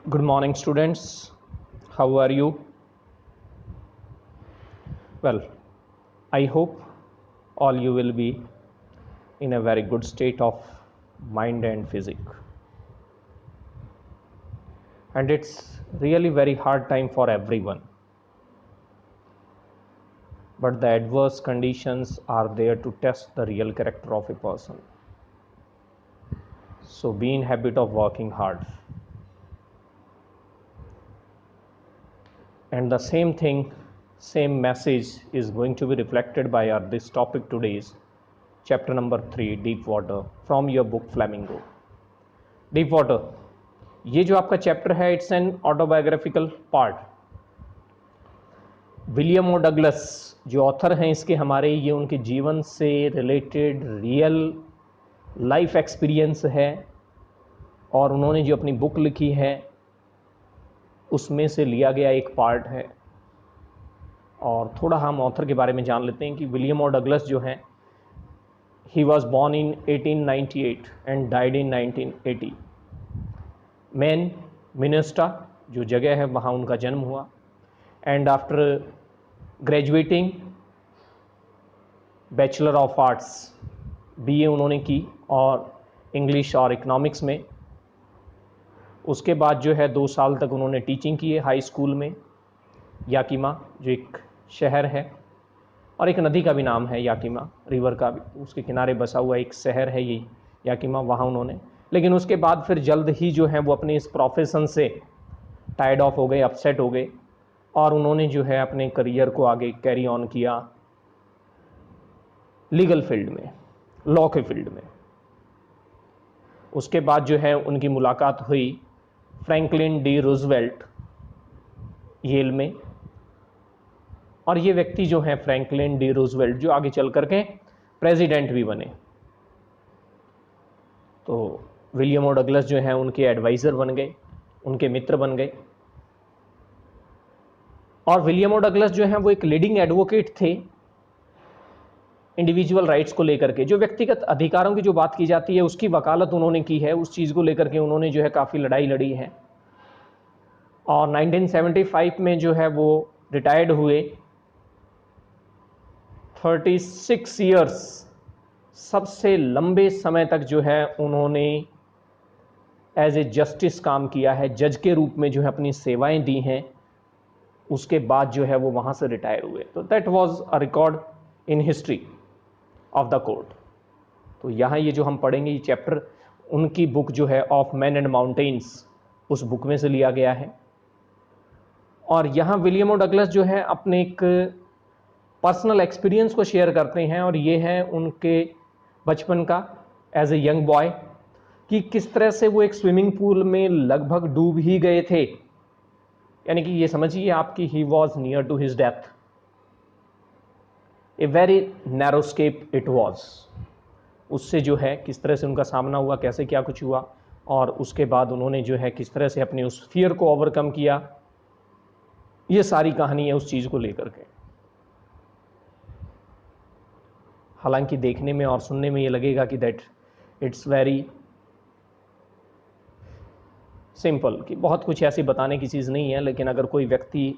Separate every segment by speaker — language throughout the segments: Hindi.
Speaker 1: Good morning, students. How are you? Well, I hope all you will be in a very good state of mind and physique. And it's really very hard time for everyone. But the adverse conditions are there to test the real character of a person. So be in habit of working hard. And the same message is going to be reflected by our this topic today's chapter number 3, deep water, from your book Flamingo. Deep water, ये जो आपका चैप्टर है it's an autobiographical part. William O Douglas जो ऑथर हैं इसके हमारे, ये उनके जीवन से रिलेटेड रियल लाइफ एक्सपीरियंस है और उन्होंने जो अपनी बुक लिखी है उसमें से लिया गया एक पार्ट है. और थोड़ा हम ऑथर के बारे में जान लेते हैं कि विलियम ओ डगलस जो हैं, he was born in 1898 and died in 1980. Maine Minnesota जो जगह है वहाँ उनका जन्म हुआ. And after graduating bachelor of arts BA उन्होंने की और इंग्लिश और इकोनॉमिक्स में. उसके बाद जो है 2 साल तक उन्होंने टीचिंग की है हाई स्कूल में. याकिमा जो एक शहर है और एक नदी का भी नाम है याकिमा, रिवर का भी, उसके किनारे बसा हुआ एक शहर है ये याकिमा, वहाँ उन्होंने. लेकिन उसके बाद फिर जल्द ही जो है वो अपने इस प्रोफेशन से टायर्ड ऑफ हो गए, अपसेट हो गए और उन्होंने जो है अपने करियर को आगे कैरी ऑन किया लीगल फील्ड में, लॉ के फील्ड में. उसके बाद जो है उनकी मुलाकात हुई फ्रैंकलिन डी रूजवेल्ट येल में. और ये व्यक्ति जो है फ्रैंकलिन डी रूजवेल्ट जो आगे चल करके प्रेसिडेंट भी बने. तो विलियम ओ डगलस जो है उनके एडवाइज़र बन गए, उनके मित्र बन गए. और विलियम ओ डगलस जो है वो एक लीडिंग एडवोकेट थे इंडिविजुअल राइट्स को लेकर के. जो व्यक्तिगत अधिकारों की जो बात की जाती है उसकी वकालत उन्होंने की है, उस चीज़ को लेकर के उन्होंने जो है काफ़ी लड़ाई लड़ी है. और 1975 में जो है वो रिटायर्ड हुए. 36 ईयर्स सबसे लंबे समय तक जो है उन्होंने एज ए जस्टिस काम किया है, जज के रूप में जो है अपनी सेवाएं दी हैं. उसके बाद जो है वो वहाँ से रिटायर हुए. तो that was a record in history of the court. तो यहाँ ये जो हम पढ़ेंगे ये चैप्टर उनकी बुक जो है ऑफ मैन एंड माउंटेन्स, उस बुक में से लिया गया है. और यहाँ विलियम ओ डगलस जो है अपने एक पर्सनल एक्सपीरियंस को शेयर करते हैं और ये है उनके बचपन का एज ए यंग बॉय कि किस तरह से वो एक स्विमिंग पूल में लगभग डूब ही गए थे. यानी कि ये समझिए आपकी he was near to his death. A very narrow escape it was. उससे जो है किस तरह से उनका सामना हुआ, कैसे क्या कुछ हुआ और उसके बाद उन्होंने जो है किस तरह से अपने उस फियर को ओवरकम किया, ये सारी कहानी है उस चीज़ को लेकर के. हालांकि देखने में और सुनने में ये लगेगा कि दैट इट्स वेरी सिंपल, कि बहुत कुछ ऐसी बताने की चीज़ नहीं है. लेकिन अगर कोई व्यक्ति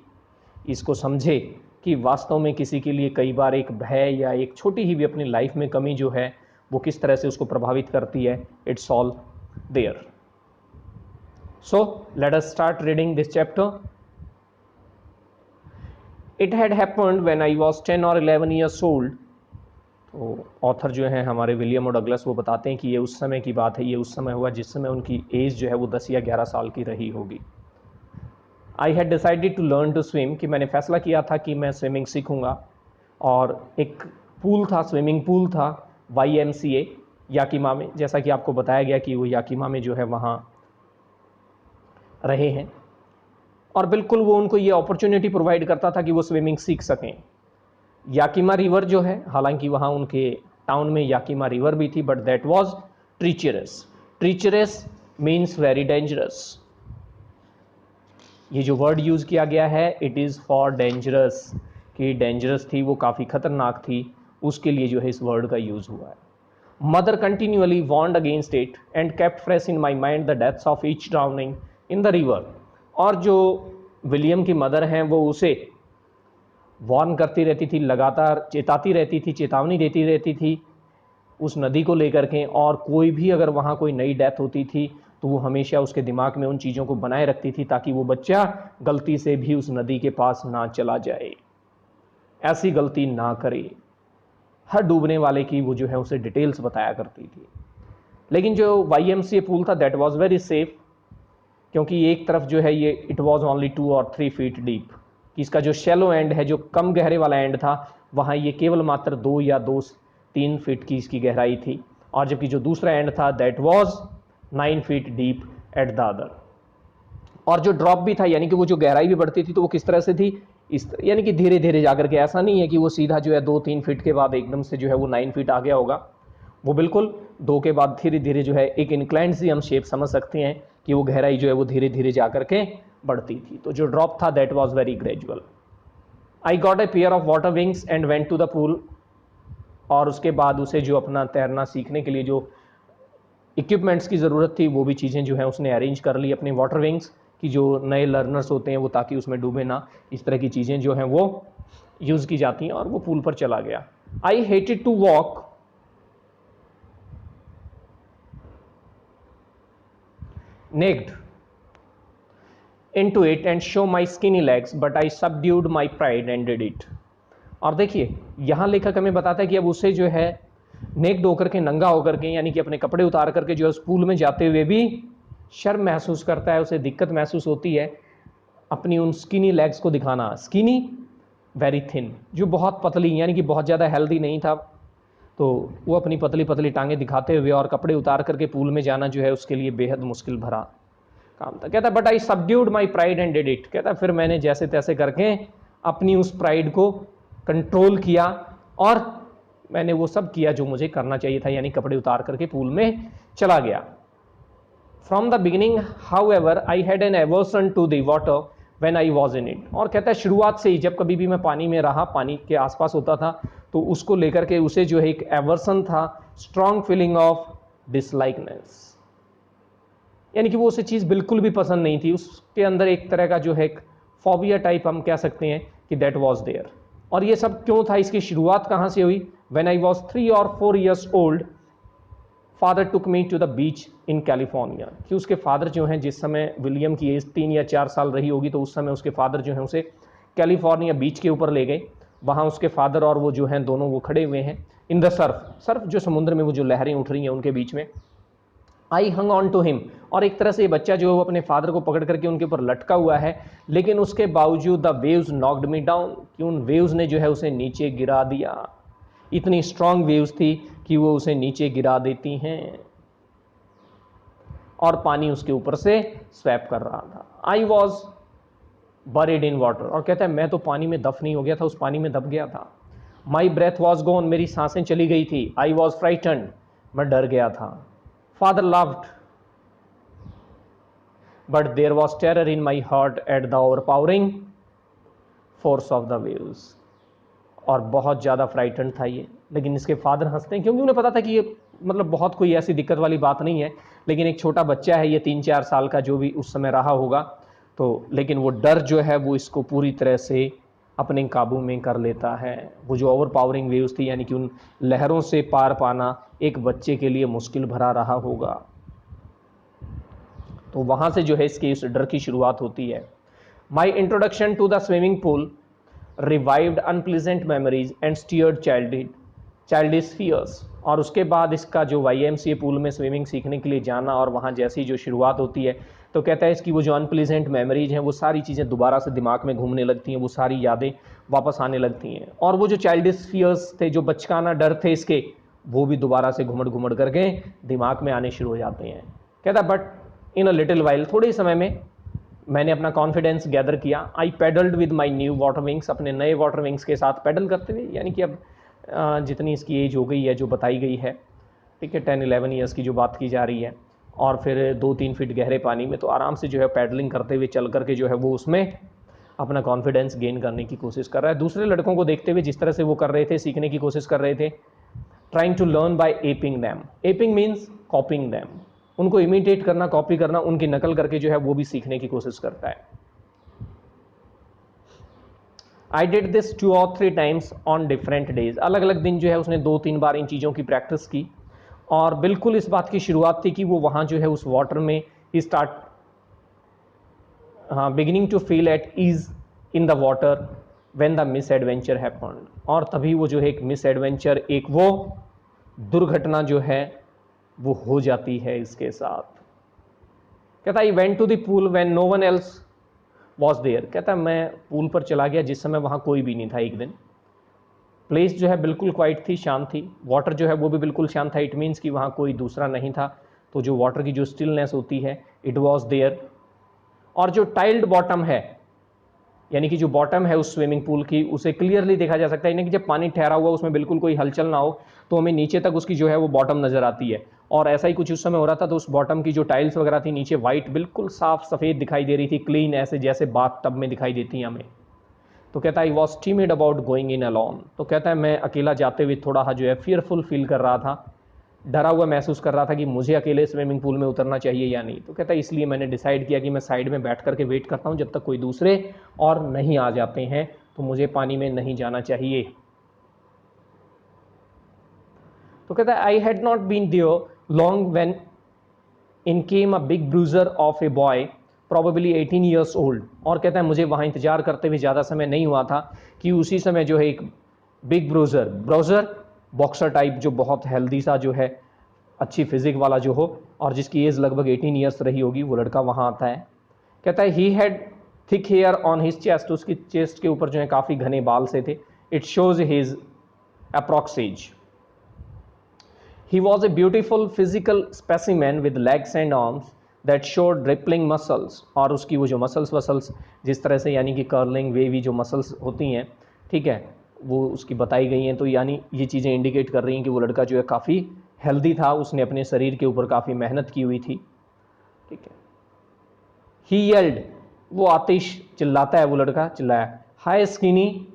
Speaker 1: इसको समझे कि वास्तव में किसी के लिए कई बार एक भय या एक छोटी ही भी अपनी लाइफ में कमी जो है वो किस तरह से उसको प्रभावित करती है, it's all there. So let us start reading this chapter. It had happened when I was 10 और 11 ईयर्स ओल्ड. तो ऑथर जो है हमारे विलियम ओ डगलस वो बताते हैं कि ये उस समय की बात है, ये उस समय हुआ जिस समय उनकी एज जो है वो 10 या 11 साल की रही होगी. I had decided to learn to swim, कि मैंने फैसला किया था कि मैं स्विमिंग सीखूंगा. और एक पूल था, स्विमिंग पूल था YMCA याकिमा में, जैसा कि आपको बताया गया कि वो याकिमा में जो है वहाँ रहे हैं. और बिल्कुल वो उनको ये अपॉर्चुनिटी प्रोवाइड करता था कि वो स्विमिंग सीख सकें. याकिमा रिवर जो है, हालांकि वहाँ उनके टाउन में याकिमा रिवर भी थी, but that was treacherous. Treacherous means very dangerous. ये जो वर्ड यूज़ किया गया है इट इज़ फॉर डेंजरस, कि डेंजरस थी, वो काफ़ी खतरनाक थी, उसके लिए जो है इस वर्ड का यूज़ हुआ है. Mother continually warned against it and kept fresh in my mind the deaths of each drowning in the river. और जो विलियम की मदर हैं वो उसे वार्न करती रहती थी, लगातार चेताती रहती थी, चेतावनी देती रहती थी उस नदी को लेकर के। और कोई भी अगर वहाँ कोई नई डेथ होती थी तो वो हमेशा उसके दिमाग में उन चीज़ों को बनाए रखती थी ताकि वो बच्चा गलती से भी उस नदी के पास ना चला जाए, ऐसी गलती ना करे। हर डूबने वाले की वो जो है उसे डिटेल्स बताया करती थी। लेकिन जो YMCA पूल था दैट वाज वेरी सेफ, क्योंकि एक तरफ जो है ये इट वाज ओनली 2 और 3 फीट डीप, कि इसका जो शैलो एंड है, जो कम गहरे वाला एंड था, वहाँ ये केवल मात्र 2 या 3 फीट की इसकी गहराई थी। और जबकि जो दूसरा एंड था that was 9 feet deep at the other. और जो ड्रॉप भी था, यानी कि वो जो गहराई भी बढ़ती थी तो वो किस तरह से थी, यानी कि धीरे धीरे जाकर के, ऐसा नहीं है कि वो सीधा जो है 2-3 फीट के बाद एकदम से जो है वो 9 फीट आ गया होगा। वो बिल्कुल 2 के बाद धीरे धीरे जो है एक इंक्लाइंड सी हम शेप समझ सकते हैं कि वो गहराई जो है वो धीरे धीरे जाकर के बढ़ती थी। तो जो ड्रॉप था that was very gradual. I got a pair of water wings and went to the pool. और उसके बाद उसे जो अपना तैरना सीखने के लिए जो इक्विपमेंट्स की ज़रूरत थी वो भी चीज़ें जो है उसने अरेंज कर ली अपने वाटर विंग्स की। जो नए लर्नर्स होते हैं वो ताकि उसमें डूबे ना, इस तरह की चीज़ें जो हैं वो यूज़ की जाती हैं। और वो पूल पर चला गया। I hated to walk naked into it and show my skinny legs, but I subdued my pride and did it। और देखिए यहाँ लेखक हमें बताता है कि अब उसे जो है नेक्ड होकर के, नंगा होकर के, यानी कि अपने कपड़े उतार करके जो है उस पूल में जाते हुए भी शर्म महसूस करता है, उसे दिक्कत महसूस होती है अपनी उन स्किनी लेग्स को दिखाना। स्किनी वेरी थिन, जो बहुत पतली, यानी कि बहुत ज़्यादा हेल्दी नहीं था, तो वो अपनी पतली पतली टांगें दिखाते हुए और कपड़े उतार करके पूल में जाना जो है उसके लिए बेहद मुश्किल भरा काम था। कहता but I subdued my pride and did it. कहता फिर मैंने जैसे तैसे करके अपनी उस प्राइड को कंट्रोल किया और मैंने वो सब किया जो मुझे करना चाहिए था, यानी कपड़े उतार करके पूल में चला गया। From the beginning however I had an aversion to the water when I was in it. और कहता है शुरुआत से ही जब कभी भी मैं पानी में रहा, पानी के आसपास होता था, तो उसको लेकर के उसे जो है एक एवर्सन था, स्ट्रॉन्ग फीलिंग ऑफ डिसलाइकनेस, यानी कि वो उसे चीज़ बिल्कुल भी पसंद नहीं थी। उसके अंदर एक तरह का जो है एक फोबिया टाइप हम कह सकते हैं कि दैट वाज देयर। और ये सब क्यों था, इसकी शुरुआत कहाँ से हुई? व्हेन आई वाज 3 और 4 years old father took me to the beach in California. कि उसके फादर जो हैं, जिस समय विलियम की एज 3 या 4 साल रही होगी, तो उस समय उसके फादर जो हैं उसे कैलिफोर्निया बीच के ऊपर ले गए। वहाँ उसके फादर और वो जो हैं दोनों वो खड़े हुए हैं इन द सर्फ जो समुद्र में वो जो लहरें उठ रही हैं उनके बीच में। आई हंग ऑन टू हिम। और एक तरह से ये बच्चा जो है वो अपने फादर को पकड़ करके उनके ऊपर लटका हुआ है, लेकिन उसके बावजूद the waves knocked me down, कि उन वेव्स ने जो है उसे नीचे गिरा दिया। इतनी स्ट्रांग वेव्स थी कि वो उसे नीचे गिरा देती हैं और पानी उसके ऊपर से स्वैप कर रहा था। I was buried in water. और कहता है मैं तो पानी में दफन हो गया था, उस पानी में दब गया था। माई ब्रेथ वॉज गॉन, मेरी सांसें चली गई थी। आई वॉज फ्राइटन्ड, मैं डर गया था। Father loved but there was terror in my heart at the overpowering force of the waves. और बहुत ज़्यादा फ्राइटन था ये, लेकिन इसके फादर हंसते हैं क्योंकि उन्हें पता था कि ये मतलब बहुत कोई ऐसी दिक्कत वाली बात नहीं है, लेकिन एक छोटा बच्चा है ये 3-4 साल का, जो भी उस समय रहा होगा, तो लेकिन वो डर जो है वो इसको पूरी तरह से अपने काबू में कर लेता है। वो जो ओवर पावरिंग वेव्स थी, यानी कि उन लहरों से पार पाना एक बच्चे के लिए मुश्किल भरा रहा होगा। तो वहाँ से जो है इसके इस डर की शुरुआत होती है। My introduction to the swimming pool revived unpleasant memories and stirred childish fears. और उसके बाद इसका जो YMCA पूल में स्विमिंग सीखने के लिए जाना और वहाँ जैसी जो शुरुआत होती है, तो कहता है इसकी वो जो अनप्लीजेंट मेमोरीज हैं वो सारी चीज़ें दोबारा से दिमाग में घूमने लगती हैं, वो सारी यादें वापस आने लगती हैं। और वो जो चाइल्डिश फियर्स थे, जो बचकाना डर थे इसके, वो भी दोबारा से घुमड़ घुमड़ करके दिमाग में आने शुरू हो जाते हैं। कहता but in a little while, थोड़े समय में मैंने अपना कॉन्फिडेंस गैदर किया। I pedalled with my new water wings, अपने नए वाटर विंग्स के साथ पेडल करते हुए, यानी कि अब जितनी इसकी एज हो गई है जो बताई गई है, ठीक है, 10-11 ईयर्स की जो बात की जा रही है, और फिर 2-3 फीट गहरे पानी में, तो आराम से जो है पैडलिंग करते हुए चल करके जो है वो उसमें अपना कॉन्फिडेंस गेन करने की कोशिश कर रहा है। दूसरे लड़कों को देखते हुए जिस तरह से वो कर रहे थे, सीखने की कोशिश कर रहे थे, trying to learn by aping them. Aping means copying them, उनको इमिटेट करना, कॉपी करना, उनकी नकल करके जो है वो भी सीखने की कोशिश करता है। I did this 2 or 3 times on different days. अलग अलग दिन जो है उसने 2-3 बार इन चीज़ों की प्रैक्टिस की, और बिल्कुल इस बात की शुरुआत थी कि वो वहाँ जो है उस वाटर में ही स्टार्ट, हाँ, beginning to feel at ease in the water when the misadventure happened. और तभी वो जो है एक मिस एडवेंचर, एक वो दुर्घटना जो है वो हो जाती है इसके साथ। कहता I went to the pool when no one else was there. कहता है मैं पूल पर चला गया जिस समय वहाँ कोई भी नहीं था। एक दिन प्लेस जो है बिल्कुल क्वाइट थी, शांत थी, वाटर जो है वो भी बिल्कुल शांत था। इट मीन्स कि वहाँ कोई दूसरा नहीं था, तो जो वाटर की जो स्टिलनेस होती है, इट वॉज देयर। और जो टाइल्ड बॉटम है, यानी कि जो बॉटम है उस स्विमिंग पूल की, उसे क्लियरली देखा जा सकता है। यानी कि जब पानी ठहरा हुआ, उसमें बिल्कुल कोई हलचल ना हो, तो हमें नीचे तक उसकी जो है वो बॉटम नजर आती है। और ऐसा ही कुछ उस समय हो रहा था, तो उस बॉटम की जो टाइल्स वगैरह थी नीचे वाइट, बिल्कुल साफ सफ़ेद दिखाई दे रही थी, क्लीन, ऐसे जैसे बाथ टब में दिखाई देती है हमें। तो कहता है I was timid about going in alone. तो कहता है मैं अकेला जाते हुए थोड़ा जो है फियरफुल फील कर रहा था, डरा हुआ महसूस कर रहा था कि मुझे अकेले स्विमिंग पूल में उतरना चाहिए या नहीं। तो कहता है इसलिए मैंने डिसाइड किया कि मैं साइड में बैठ करके वेट करता हूँ जब तक कोई दूसरे और नहीं आ जाते हैं, तो मुझे पानी में नहीं जाना चाहिए। तो कहता है I had not been there long when in came a big bruiser of a boy probably 18 years old. और कहता है मुझे वहाँ इंतजार करते हुए ज़्यादा समय नहीं हुआ था कि उसी समय जो है एक बिग ब्रूजर बॉक्सर टाइप, जो बहुत हेल्दी सा जो है, अच्छी फिजिक वाला जो हो, और जिसकी एज लगभग 18 ईयर्स रही होगी, वो लड़का वहाँ आता है। कहता है he had thick hair on his chest. उसकी चेस्ट के ऊपर जो है काफ़ी घने बाल से थे। It shows his approx age. He was a beautiful physical specimen with legs and arms that showed rippling muscles। और उसकी वो जो मसल्स जिस तरह से, यानी कि कर्लिंग वेवी जो मसल्स होती हैं, ठीक है, वो उसकी बताई गई हैं। तो यानी ये चीज़ें इंडिकेट कर रही हैं कि वो लड़का जो है काफ़ी हेल्दी था, उसने अपने शरीर के ऊपर काफ़ी मेहनत की हुई थी, ठीक है। ही येल्ड, वो आतिश, चिल्लाता है, वो लड़का चिल्लाया, हाय स्किनी,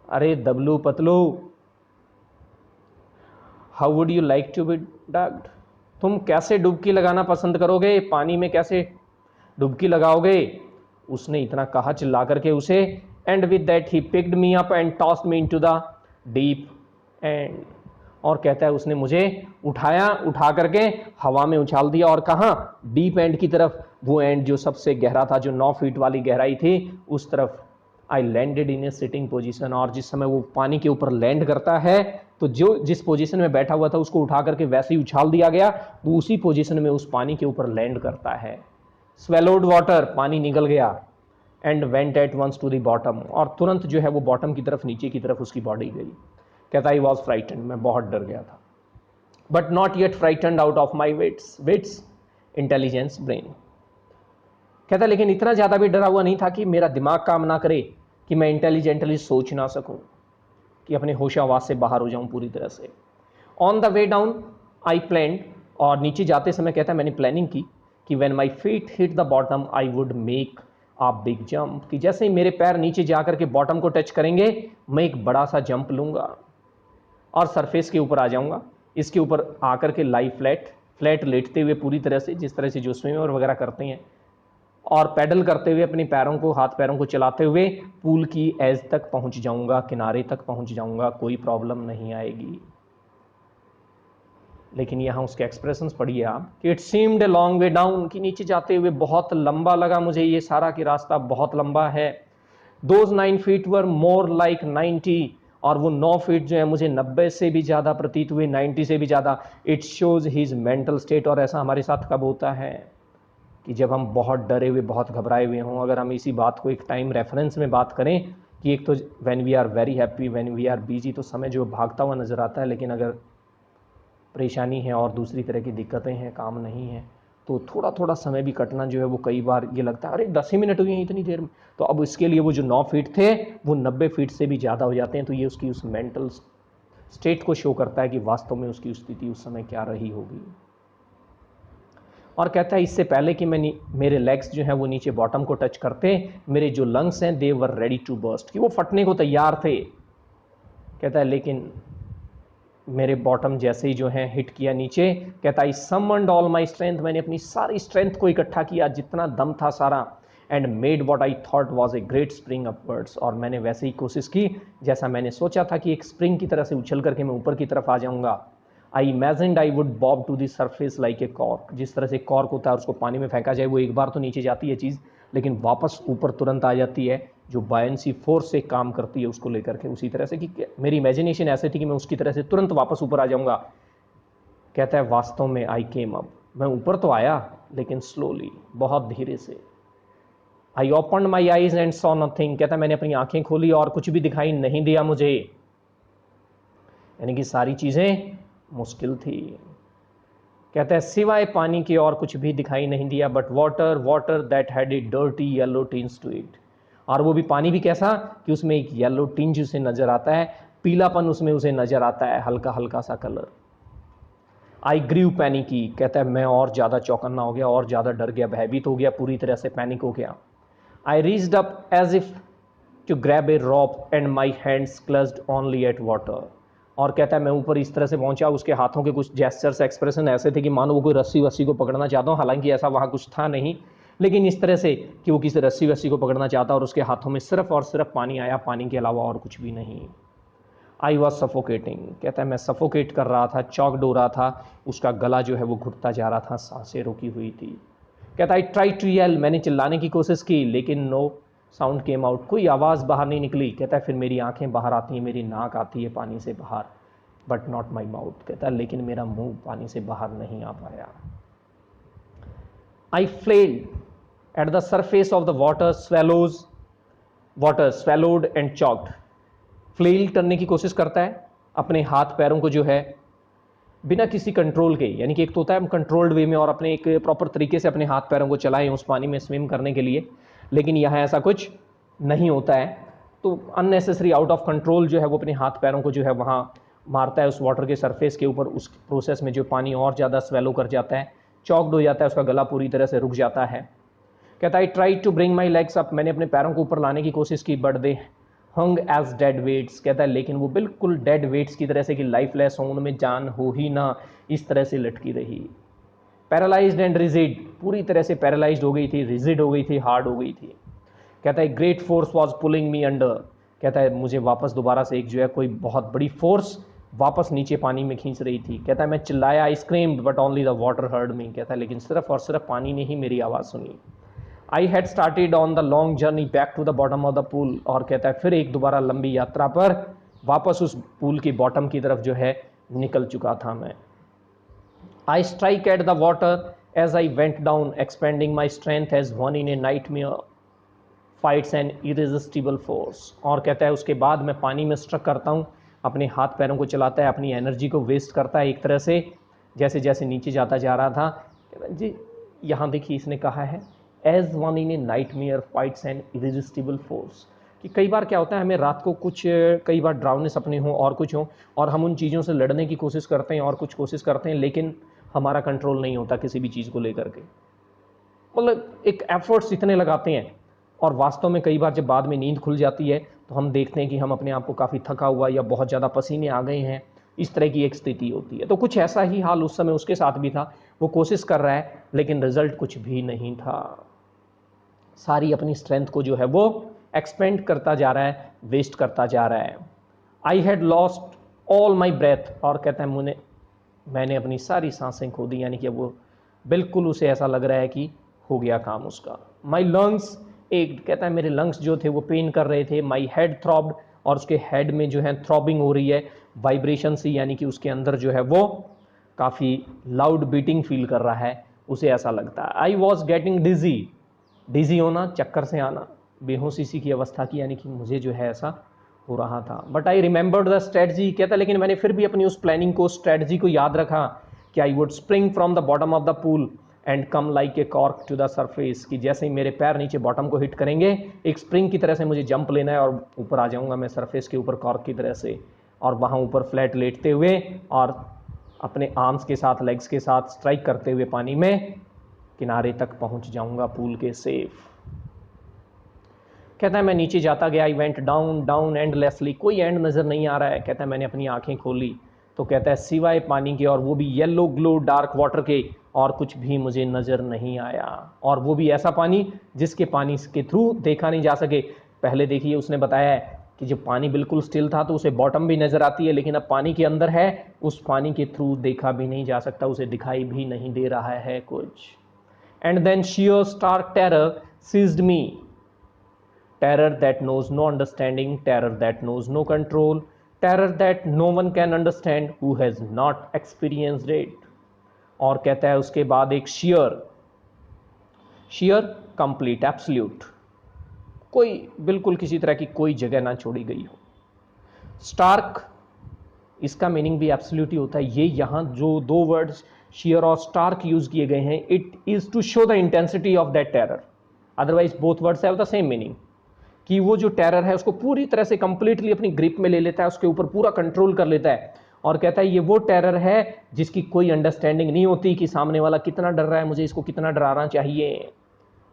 Speaker 1: अरे दबलू पतलू, how would you like to be ducked. तुम कैसे डुबकी लगाना पसंद करोगे, पानी में कैसे डुबकी लगाओगे। उसने इतना कहा चिल्ला करके उसे। And with that he picked me up and tossed me into the deep and. और कहता है उसने मुझे उठाया, उठा करके हवा में उछाल दिया, और कहाँ, डीप एंड की तरफ। वो एंड जो सबसे गहरा था, जो 9 फीट वाली गहराई थी, उस तरफ। I landed in A sitting position. और जिस समय वो पानी के ऊपर लैंड करता है, तो जो जिस पोजीशन में बैठा हुआ था उसको उठा करके वैसे ही उछाल दिया गया, वो उसी पोजीशन में उस पानी के ऊपर लैंड करता है। स्वेलोड वाटर, पानी निकल गया। And went at once to the bottom. और तुरंत जो है वो बॉटम की तरफ, नीचे की तरफ उसकी बॉडी गई। कहता आई वॉज फ्राइटेंड, मैं बहुत डर गया था। But not yet frightened out of my wits intelligence brain. कहता लेकिन इतना ज़्यादा भी डरा हुआ नहीं था कि मेरा दिमाग काम ना करे, कि मैं इंटेलिजेंटली सोच ना सकूं, कि अपने होशावास से बाहर हो जाऊं पूरी तरह से। On the way down I planned. और नीचे जाते समय कहता है मैंने प्लानिंग की कि when my feet hit the bottom I would make a big jump. कि जैसे ही मेरे पैर नीचे जाकर के बॉटम को टच करेंगे, मैं एक बड़ा सा जंप लूंगा और सरफेस के ऊपर आ जाऊंगा। इसके ऊपर आकर के लाई फ्लैट लेटते हुए पूरी तरह से, जिस तरह से जो स्विमर वगैरह करते हैं, और पैडल करते हुए अपने पैरों को, हाथ पैरों को चलाते हुए पूल की एज तक पहुंच जाऊंगा, किनारे तक पहुंच जाऊंगा, कोई प्रॉब्लम नहीं आएगी। लेकिन यहां उसके एक्सप्रेशंस पढ़िए आप कि it seemed a long way down, कि नीचे जाते हुए बहुत लंबा लगा मुझे, ये सारा कि रास्ता बहुत लंबा है। Those 9 feet were more like 90। और वो 9 फीट जो है मुझे 90 से भी ज़्यादा प्रतीत हुए, 90 से भी ज़्यादा। It shows his mental state. और ऐसा हमारे साथ कब होता है कि जब हम बहुत डरे हुए, बहुत घबराए हुए हों। अगर हम इसी बात को एक टाइम रेफरेंस में बात करें कि एक तो when we are very happy, when we are busy, तो समय जो भागता हुआ नज़र आता है। लेकिन अगर परेशानी है और दूसरी तरह की दिक्कतें हैं, काम नहीं है, तो थोड़ा थोड़ा समय भी कटना जो है वो कई बार ये लगता है अरे 10 ही मिनट हुए हैं इतनी देर में। तो अब इसके लिए वो जो 9 फीट थे वो 90 फीट से भी ज़्यादा हो जाते हैं। तो ये उसकी उस मेंटल स्टेट को शो करता है कि वास्तव में उसकी स्थिति उस समय क्या रही होगी। और कहता है इससे पहले कि मेरे लेग्स जो हैं वो नीचे बॉटम को टच करते, मेरे जो लंग्स हैं दे वर रेडी टू बर्स्ट, कि वो फटने को तैयार थे। कहता है लेकिन मेरे बॉटम जैसे ही जो है हिट किया नीचे, कहता आई समन्ड ऑल माई स्ट्रेंथ, मैंने अपनी सारी स्ट्रेंथ को इकट्ठा किया, जितना दम था सारा, and made what I thought was a great spring upwards, और मैंने वैसे ही कोशिश की जैसा मैंने सोचा था कि एक स्प्रिंग की तरह से उछल करके मैं ऊपर की तरफ आ जाऊंगा। I imagined I would bob to the surface like a cork, जिस तरह से कॉर्क होता है उसको पानी में फेंका जाए, वो एक बार तो नीचे जाती है चीज़, लेकिन वापस ऊपर तुरंत आ जाती है, जो बायंसी फोर्स से काम करती है उसको लेकर के। उसी तरह से कि मेरी इमेजिनेशन ऐसे थी कि मैं उसकी तरह से तुरंत वापस ऊपर आ जाऊंगा। कहता है वास्तव में आई केम अप, मैं ऊपर तो आया लेकिन स्लोली, बहुत धीरे से। I open my eyes and saw nothing, कहता है मैंने अपनी आंखें खोली और कुछ भी दिखाई नहीं दिया मुझे, यानी कि सारी चीजें मुश्किल थी। कहता है सिवाय पानी के और कुछ भी दिखाई नहीं दिया, but water, water that had a dirty yellow tinge to it, और वो भी पानी भी कैसा कि उसमें एक येलो टिंज उसे नजर आता है, पीलापन उसमें उसे नजर आता है, हल्का हल्का सा कलर। आई ग्रीव पैनिकी, कहता है मैं और ज़्यादा चौकन्ना हो गया, और ज़्यादा डर गया, भयभीत हो गया, पूरी तरह से पैनिक हो गया। I reached up as if to grab a rope and my hands clutched only at water, और कहता है मैं ऊपर इस तरह से पहुंचा, उसके हाथों के कुछ जेस्चर्स, एक्सप्रेशन ऐसे थे कि मानो वो कोई रस्सी वस्सी को पकड़ना चाहता हूँ, हालांकि ऐसा वहाँ कुछ था नहीं, लेकिन इस तरह से कि वो किसी रस्सी वस्सी को पकड़ना चाहता और उसके हाथों में सिर्फ और सिर्फ पानी आया, पानी के अलावा और कुछ भी नहीं। आई वॉज सफोकेटिंग, कहता है मैं सफोकेट कर रहा था, चॉकड हो रहा था, उसका गला जो है वो घुटता जा रहा था, सांसें रुकी हुई थी। कहता आई ट्राई टू येल, मैंने चिल्लाने की कोशिश की लेकिन नो साउंड केम आउट, कोई आवाज़ बाहर नहीं निकली। कहता है फिर मेरी आंखें बाहर आती हैं, मेरी नाक आती है पानी से बाहर, बट नॉट माई माउथ, कहता है लेकिन मेरा मुंह पानी से बाहर नहीं आ पाया। I flailed at the surface of the water swallowed and choked, flail करने की कोशिश करता है, अपने हाथ पैरों को जो है बिना किसी कंट्रोल के, यानी कि एक तो होता है हम कंट्रोल्ड वे में और अपने एक प्रॉपर तरीके से अपने हाथ पैरों को चलाएं उस पानी में स्विम करने के लिए, लेकिन यहाँ ऐसा कुछ नहीं होता है, तो अननेसेसरी आउट ऑफ कंट्रोल जो है वो अपने हाथ पैरों को जो है वहाँ मारता है उस वाटर के सरफेस के ऊपर। उस प्रोसेस में जो पानी और ज़्यादा स्वेलो कर जाता है, चॉक्ड हो जाता है, उसका गला पूरी तरह से रुक जाता है। कहता है I try to bring my legs up, मैंने अपने पैरों को ऊपर लाने की कोशिश की, but they hung as dead weights, कहता है लेकिन वो बिल्कुल डेड वेट्स की तरह से कि लाइफलेस हो, उनमें जान हो ही ना, इस तरह से लटकी रही। पैरालाइज्ड एंड रिजिड, पूरी तरह से पैरालाइज्ड हो गई थी, रिजिड हो गई थी, हार्ड हो गई थी। कहता है great force was pulling me under, कहता है मुझे वापस दोबारा से एक जो है कोई बहुत बड़ी फोर्स वापस नीचे पानी में खींच रही थी। कहता है मैं चिल्लाया, I screamed but only the water heard me, कहता है लेकिन सिर्फ और सिर्फ पानी ने ही मेरी आवाज़ सुनी। I had started on the long journey back to the bottom of the pool, और कहता है फिर एक दोबारा लंबी यात्रा पर वापस उस पूल की बॉटम की तरफ जो है निकल चुका था मैं। I strike at the water as I went down, expending my strength as one in a nightmare fights an irresistible force, और कहता है उसके बाद मैं पानी में स्ट्रक करता हूँ, अपने हाथ पैरों को चलाता है, अपनी एनर्जी को वेस्ट करता है एक तरह से, जैसे जैसे नीचे जाता जा रहा था। जी यहाँ देखिए इसने कहा है as one in a nightmare fights an irresistible force, कि कई बार क्या होता है हमें रात को कुछ कई बार ड्राउने सपने हों और कुछ हों, और हम उन चीज़ों से लड़ने की कोशिश करते हैं और कुछ कोशिश करते हैं, लेकिन हमारा कंट्रोल नहीं होता किसी भी चीज़ को लेकर के, मतलब एक एफर्ट्स इतने लगाते हैं, और वास्तव में कई बार जब बाद में नींद खुल जाती है तो हम देखते हैं कि हम अपने आप को काफ़ी थका हुआ या बहुत ज़्यादा पसीने आ गए हैं, इस तरह की एक स्थिति होती है। तो कुछ ऐसा ही हाल उस समय उसके साथ भी था, वो कोशिश कर रहा है लेकिन रिजल्ट कुछ भी नहीं था, सारी अपनी स्ट्रेंथ को जो है वो एक्सपेंड करता जा रहा है, वेस्ट करता जा रहा है। I had lost all my breath, और कहता है मैंने अपनी सारी सांसें खो दी, यानी कि वो बिल्कुल उसे ऐसा लग रहा है कि हो गया काम उसका। माई लंग्स एक, कहता है मेरे लंग्स जो थे वो पेन कर रहे थे। माई हेड थ्रॉब्ड, और उसके हेड में जो है थ्रॉबिंग हो रही है, वाइब्रेशन सी, यानी कि उसके अंदर जो है वो काफ़ी लाउड बीटिंग फील कर रहा है, उसे ऐसा लगता है। आई वॉज गेटिंग डिजी, डिजी होना, चक्कर से आना, बेहोशी सी की अवस्था की, यानी कि मुझे जो है ऐसा हो रहा था। But I remembered the strategy, कहता लेकिन मैंने फिर भी अपनी उस प्लानिंग को, स्ट्रेटजी को याद रखा कि I would spring from the bottom of the pool and come like a cork to the surface, कि जैसे ही मेरे पैर नीचे बॉटम को हिट करेंगे एक स्प्रिंग की तरह से मुझे जंप लेना है और ऊपर आ जाऊंगा मैं सरफेस के ऊपर कॉर्क की तरह से, और वहाँ ऊपर फ्लैट लेटते हुए और अपने आर्म्स के साथ, लेग्स के साथ स्ट्राइक करते हुए पानी में किनारे तक पहुंच जाऊंगा पूल के सेफ। कहता है मैं नीचे जाता गया, आई वेंट डाउन डाउन एंडलेसली, कोई एंड नज़र नहीं आ रहा है। कहता है मैंने अपनी आंखें खोली तो कहता है सिवाय पानी के, और वो भी येलो ग्लो डार्क वाटर के, और कुछ भी मुझे नज़र नहीं आया, और वो भी ऐसा पानी जिसके पानी के थ्रू देखा नहीं जा सके। पहले देखिए उसने बताया है कि जब पानी बिल्कुल स्टिल था तो उसे बॉटम भी नज़र आती है, लेकिन अब पानी के अंदर है, उस पानी के थ्रू देखा भी नहीं जा सकता, उसे दिखाई भी नहीं दे रहा है कुछ। And then sheer stark terror seized me, terror that knows no understanding, terror that knows no control, terror that no one can understand who has not experienced it। और कहता है उसके बाद एक sheer complete absolute, कोई बिल्कुल किसी तरह की कोई जगह ना छोड़ी गई हो। स्टार्क, इसका मीनिंग भी एब्सोल्यूट ही होता है। ये यहाँ जो दो वर्ड्स शियर और स्टार्क यूज किए गए हैं, it is to show the intensity of that terror, otherwise both words have the same meaning, कि वो जो टेरर है उसको पूरी तरह से कंप्लीटली अपनी ग्रिप में ले लेता है, उसके ऊपर पूरा कंट्रोल कर लेता है, और कहता है ये वो टेरर है जिसकी कोई अंडरस्टैंडिंग नहीं होती कि सामने वाला कितना डर रहा है, मुझे इसको कितना डराना चाहिए,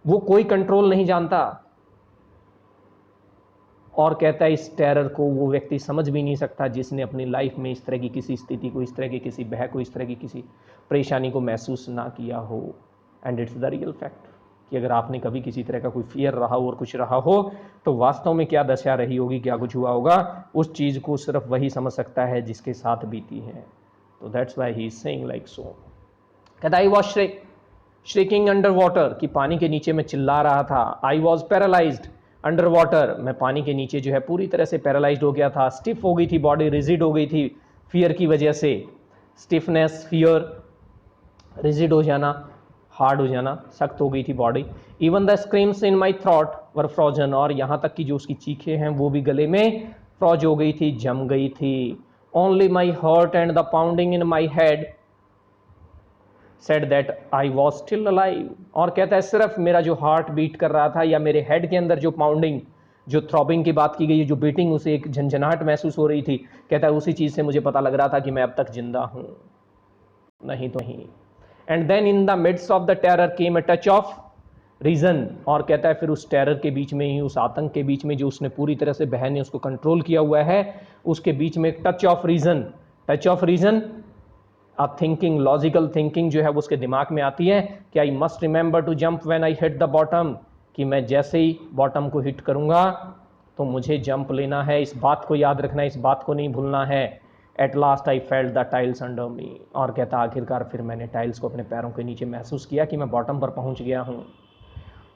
Speaker 1: वो कोई कंट्रोल नहीं जानता। और कहता है इस टेरर को वो व्यक्ति समझ भी नहीं सकता जिसने अपनी लाइफ में इस तरह की किसी स्थिति को, इस तरह की किसी भय को, इस तरह की किसी परेशानी को महसूस ना किया हो। And it's the real fact कि अगर आपने कभी किसी तरह का कोई फियर रहा हो और कुछ रहा हो, तो वास्तव में क्या दशा रही होगी, क्या कुछ हुआ होगा, उस चीज़ को सिर्फ वही समझ सकता है जिसके साथ बीती है। तो that's why he is saying like so. कहता आई वॉज श्रेकिंग अंडर वाटर, कि पानी के नीचे मैं चिल्ला रहा था। I was paralysed under water, मैं पानी के नीचे जो है पूरी तरह से पैरालाइज्ड हो गया था। स्टिफ हो गई थी बॉडी, रिजिड हो गई थी फियर की वजह से। स्टिफनेस, फियर, रिजिड हो जाना, हार्ड हो जाना, सख्त हो गई थी body. Even the screams in my throat were frozen, और यहाँ तक कि जो उसकी चीखें हैं वो भी गले में फ्रोज हो गई थी, जम गई थी। Only my heart and the pounding in my head said that I was still alive, और कहता है सिर्फ मेरा जो हार्ट बीट कर रहा था, या मेरे हेड के अंदर जो पाउंडिंग, जो थ्रॉबिंग की बात की गई है, जो बीटिंग, उसे एक झंझनाहट महसूस हो रही थी, कहता है उसी चीज़ से मुझे पता लग रहा था कि मैं अब तक जिंदा हूँ, नहीं तो नहीं। And then in the midst of the terror came a touch of reason, और कहता है फिर उस टेरर के बीच में ही, उस आतंक के बीच में जो उसने पूरी तरह से बहन ने उसको कंट्रोल किया हुआ है, उसके बीच में एक touch of reason. Touch of reason, अब थिंकिंग, लॉजिकल थिंकिंग जो है वो उसके दिमाग में आती है कि I must remember to jump when I hit the bottom, कि मैं जैसे ही बॉटम को हिट करूंगा तो मुझे जंप लेना है, इस बात को याद रखना है, इस बात को नहीं भूलना है। At last I felt the tiles under मी, और कहता आखिरकार फिर मैंने टाइल्स को अपने पैरों के नीचे महसूस किया कि मैं बॉटम पर पहुंच गया हूँ।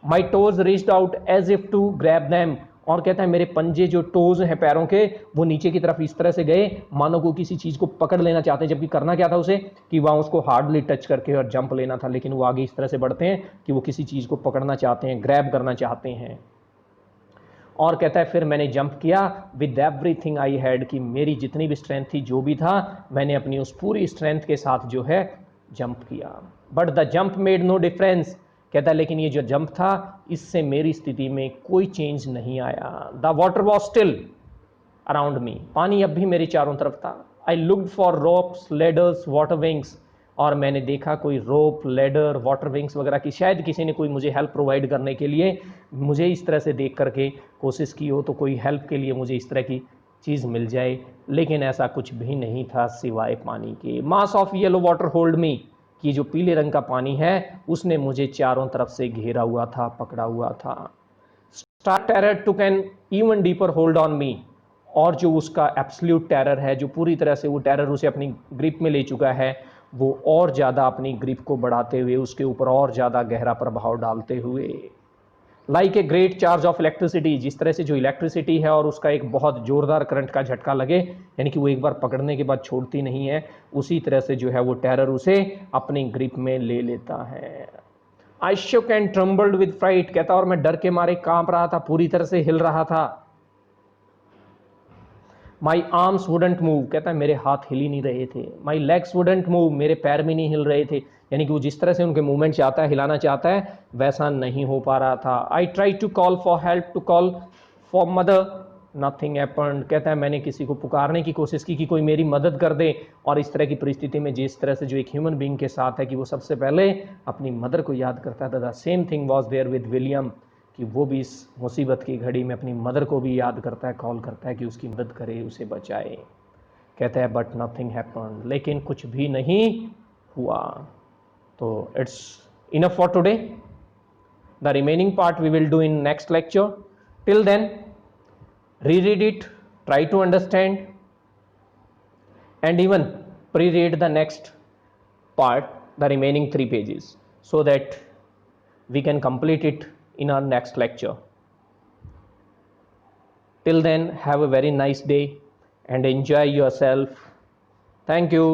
Speaker 1: My toes reached out as if to grab them, और कहता है मेरे पंजे जो टोज हैं पैरों के, वो नीचे की तरफ इस तरह से गए मानो को किसी चीज को पकड़ लेना चाहते हैं, जबकि करना क्या था उसे, कि वहां उसको हार्डली टच करके और जंप लेना था, लेकिन वो आगे इस तरह से बढ़ते हैं कि वो किसी चीज को पकड़ना चाहते हैं, ग्रैब करना चाहते हैं। और कहता है फिर मैंने जंप किया विद एवरीथिंग आई हैड, कि मेरी जितनी भी स्ट्रेंथ थी, जो भी था, मैंने अपनी उस पूरी स्ट्रेंथ के साथ जो है जंप किया। But the jump made no difference, कहता है लेकिन ये जो जंप था, इससे मेरी स्थिति में कोई चेंज नहीं आया। The water was still around me, पानी अब भी मेरे चारों तरफ था। I looked for ropes, ladders, water wings, और मैंने देखा कोई रोप, लेडर, वाटर विंग्स वगैरह की, शायद किसी ने कोई मुझे हेल्प प्रोवाइड करने के लिए मुझे इस तरह से देख करके कोशिश की हो, तो कोई हेल्प के लिए मुझे इस तरह की चीज़ मिल जाए, लेकिन ऐसा कुछ भी नहीं था सिवाय पानी के। Mass of yellow water hold me, कि जो पीले रंग का पानी है उसने मुझे चारों तरफ से घेरा हुआ था, पकड़ा हुआ था। Star terror took an even deeper hold on me, और जो उसका एब्सोल्यूट टेरर है, जो पूरी तरह से वो टेरर उसे अपनी ग्रिप में ले चुका है, वो और ज़्यादा अपनी ग्रिप को बढ़ाते हुए, उसके ऊपर और ज़्यादा गहरा प्रभाव डालते हुए। Like a great charge of electricity, जिस तरह से जो इलेक्ट्रिसिटी है और उसका एक बहुत जोरदार करंट का झटका लगे, यानी कि वो एक बार पकड़ने के बाद छोड़ती नहीं है, उसी तरह से जो है वो टेरर उसे अपनी ग्रिप में ले लेता है। आई shook and trembled with fright, कहता और मैं डर के मारे कांप रहा था, पूरी तरह से हिल रहा था। माई आर्म्स वुडंट मूव, कहता है मेरे हाथ हिल ही नहीं रहे थे। माई लेग्स वुडंट मूव, मेरे पैर भी नहीं हिल रहे थे, यानी कि वो जिस तरह से उनके मूवमेंट चाहता है, हिलाना चाहता है, वैसा नहीं हो पा रहा था। I try to call for help, to call for mother, nothing happened, कहता है मैंने किसी को पुकारने की कोशिश की कि कोई मेरी मदद कर दे, और इस तरह की परिस्थिति में जिस तरह से जो एक ह्यूमन बीइंग के साथ है कि वो सबसे पहले अपनी मदर को याद करता था, the same thing was there with William, कि वो भी इस मुसीबत की घड़ी में अपनी मदर को भी याद करता है, कॉल करता है कि उसकी मदद करे, उसे बचाए। कहते हैं बट नथिंग हैपेंड, लेकिन कुछ भी नहीं हुआ। तो it's enough for today. The remaining part we will do in next lecture. Till then reread it, try to understand, and even pre-read the next part, the remaining 3 pages, so that we can complete it in our next lecture. Till then, have a very nice day and enjoy yourself. Thank you.